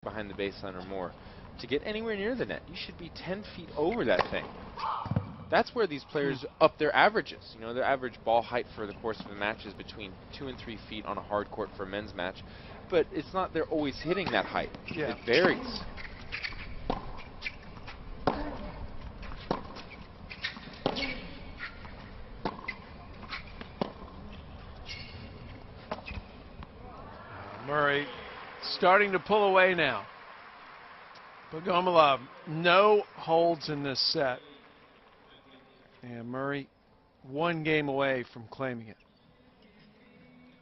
behind the baseline or more. To get anywhere near the net, you should be 10 feet over that thing. That's where these players up their averages. You know, their average ball height for the course of a match is between 2 and 3 feet on a hard court for a men's match. But it's not they're always hitting that height. Yeah. It varies. Murray starting to pull away now. Bogomolov, no holds in this set. And Murray, one game away from claiming it.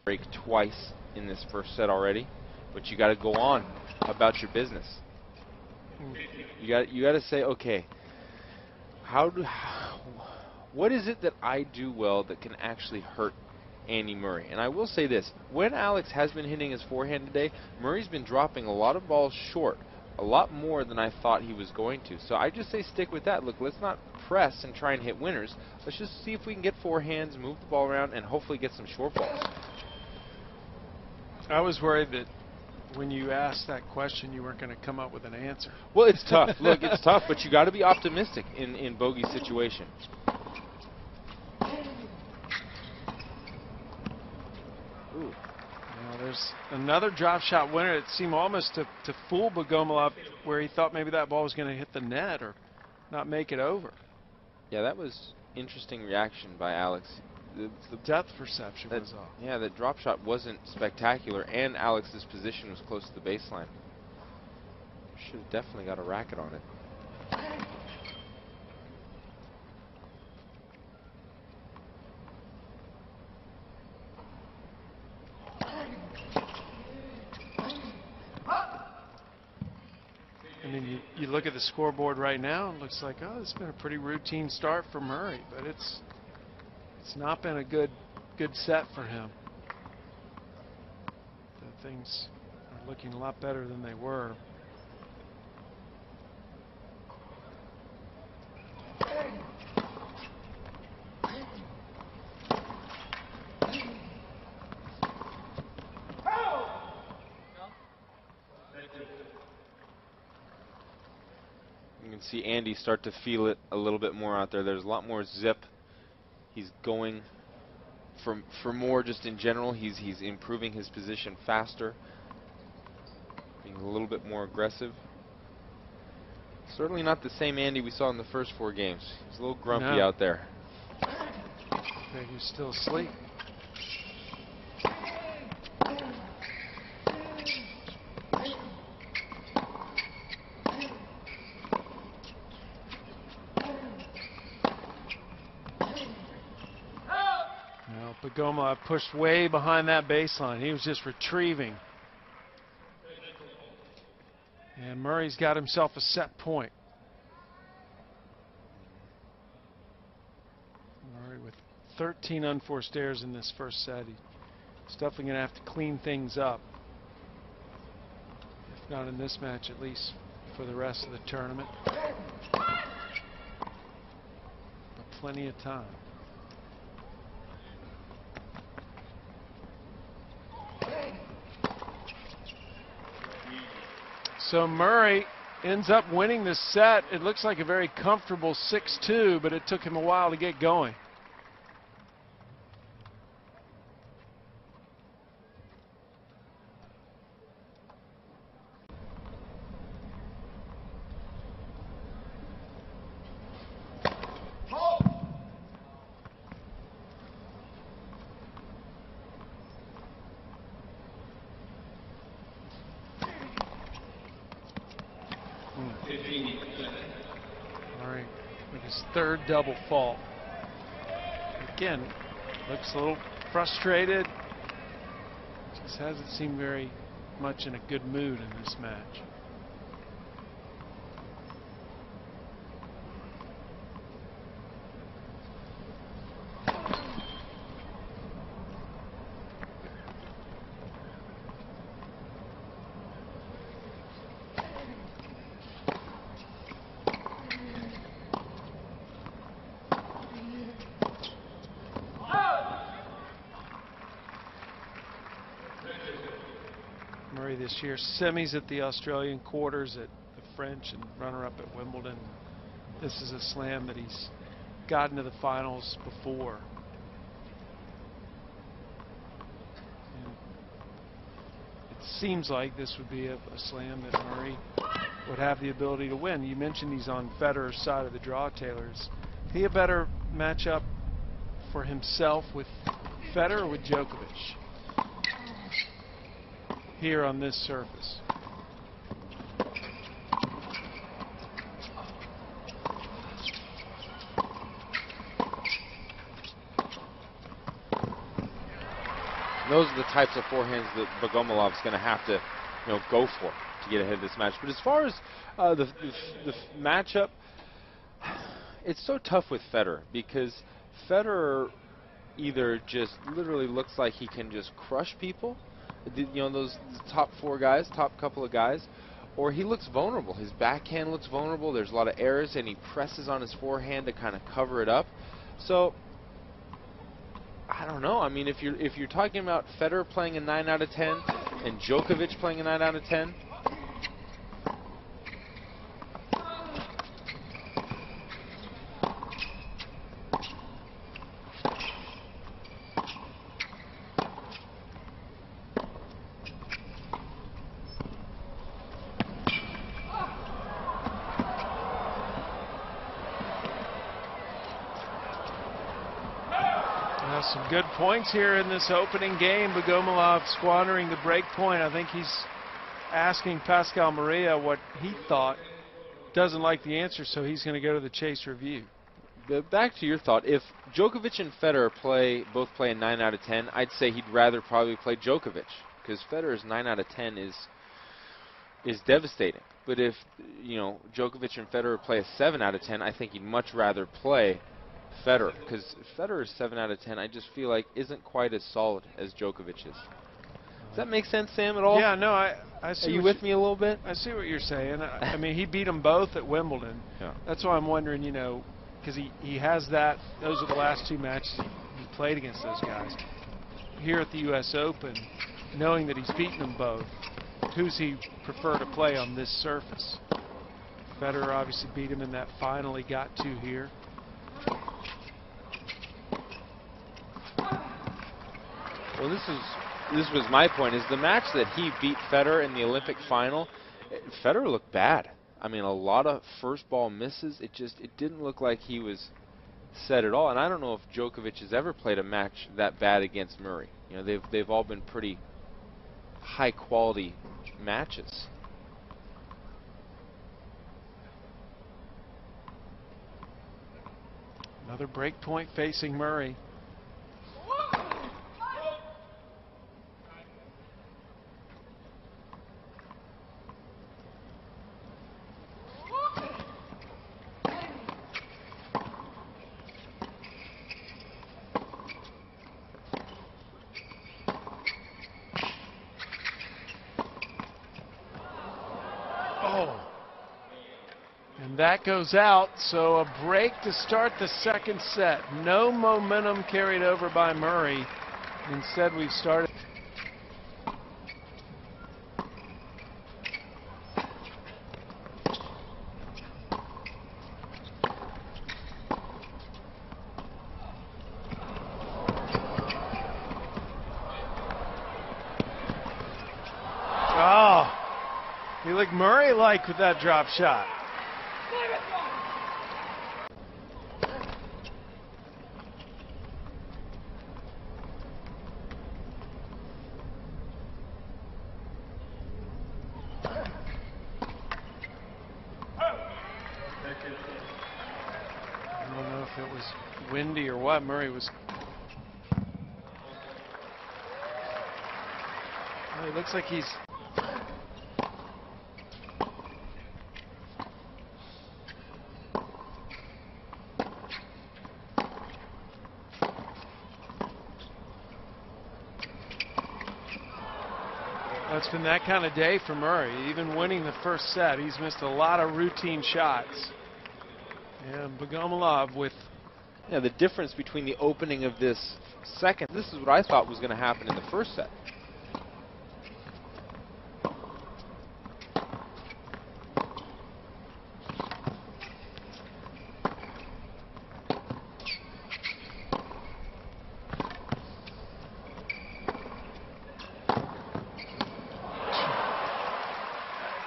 Break twice in this first set already, but you got to go on about your business. You got to say, okay, what is it that I do well that can actually hurt Andy Murray? And I will say this, when Alex has been hitting his forehand today, Murray's been dropping a lot of balls short, a lot more than I thought he was going to. So I just say stick with that. Look, let's not press and try and hit winners. Let's just see if we can get forehands, move the ball around, and hopefully get some short balls. I was worried that when you asked that question, you weren't going to come up with an answer. Well, it's tough. Look, it's tough, but you got to be optimistic in Bogey's situation. Ooh. Now there's another drop shot winner. It seemed almost to fool Bogomolov, where he thought maybe that ball was going to hit the net or not make it over. Yeah, that was interesting reaction by Alex. The depth perception was off. Yeah, that drop shot wasn't spectacular, and Alex's position was close to the baseline. Should have definitely got a racket on it. I mean, you look at the scoreboard right now, it looks like, oh, it's been a pretty routine start for Murray, but it's not been a good set for him. Things are looking a lot better than they were. You can see Andy start to feel it a little bit more out there. There's a lot more zip. He's going for more just in general. He's improving his position faster, being a little bit more aggressive. Certainly not the same Andy we saw in the first 4 games. He's a little grumpy out there. Maybe he's still asleep. Bogomolov pushed way behind that baseline. He was just retrieving. And Murray's got himself a set point. Murray with 13 unforced errors in this first set. He's definitely going to have to clean things up. If not in this match, at least for the rest of the tournament. But plenty of time. So Murray ends up winning this set. It looks like a very comfortable 6-2, but it took him a while to get going. Murray with his 3rd double fault. Again, looks a little frustrated. Just hasn't seemed very much in a good mood in this match. this year. Semis at the Australian, quarters at the French, and runner-up at Wimbledon. This is a slam that he's gotten to the finals before. And it seems like this would be a slam that Murray would have the ability to win. You mentioned he's on Federer's side of the draw, Taylor. Is he a better matchup for himself with Federer or with Djokovic here on this surface? Those are the types of forehands that Bogomolov's going to have to, go for to get ahead of this match. But as far as the matchup, it's so tough with Federer because Federer either just literally looks like he can just crush people, those top four guys, top couple of guys, or he looks vulnerable. His backhand looks vulnerable. There's a lot of errors, and he presses on his forehand to kind of cover it up. So I don't know. I mean, if you're talking about Federer playing a 9 out of 10 and Djokovic playing a 9 out of 10, some good points here in this opening game. Bogomolov squandering the break point. I think he's asking Pascal Maria what he thought. Doesn't like the answer, so he's going to go to the chase review. Back to your thought, if Djokovic and Federer both play a 9 out of 10, I'd say he'd rather probably play Djokovic because Federer's 9 out of 10 is devastating. But if Djokovic and Federer play a 7 out of 10, I think he'd much rather play Federer, because Federer's 7 out of 10 I just feel like isn't quite as solid as Djokovic's. Does that make sense, Sam, at all? Yeah, no, I see. Are you with me a little bit? I see what you're saying. I mean, he beat them both at Wimbledon. Yeah. That's why I'm wondering, because he has that. Those are the last two matches he played against those guys. Here at the U.S. Open, knowing that he's beaten them both, who's he prefer to play on this surface? Federer obviously beat him in that final he got to here. Well, this was my point, is the match that he beat Federer in the Olympic final, Federer looked bad. I mean, a lot of first ball misses. It didn't look like he was set at all. And I don't know if Djokovic has ever played a match that bad against Murray. They've all been pretty high quality matches. Another break point facing Murray. That goes out, so a break to start the second set. No momentum carried over by Murray. Instead, we've started. Oh, he looked Murray-like with that drop shot. I don't know if it was windy or what. Murray was. Well, it looks like he's. It's been that kind of day for Murray. Even winning the first set, he's missed a lot of routine shots. And Bogomolov with... Yeah, the difference between the opening of this second, this is what I thought was going to happen in the first set.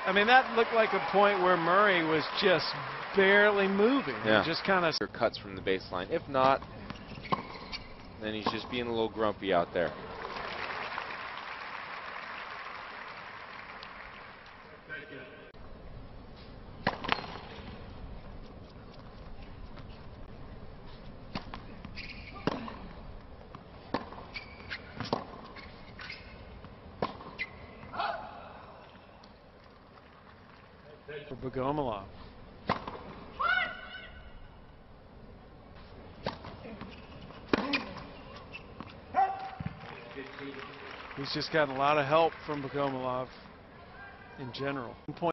I mean, that looked like a point where Murray was just barely moving. Yeah. Just kind of cuts from the baseline. If not, then he's just being a little grumpy out there. for Bogomolov. He's just gotten a lot of help from Bogomolov in general.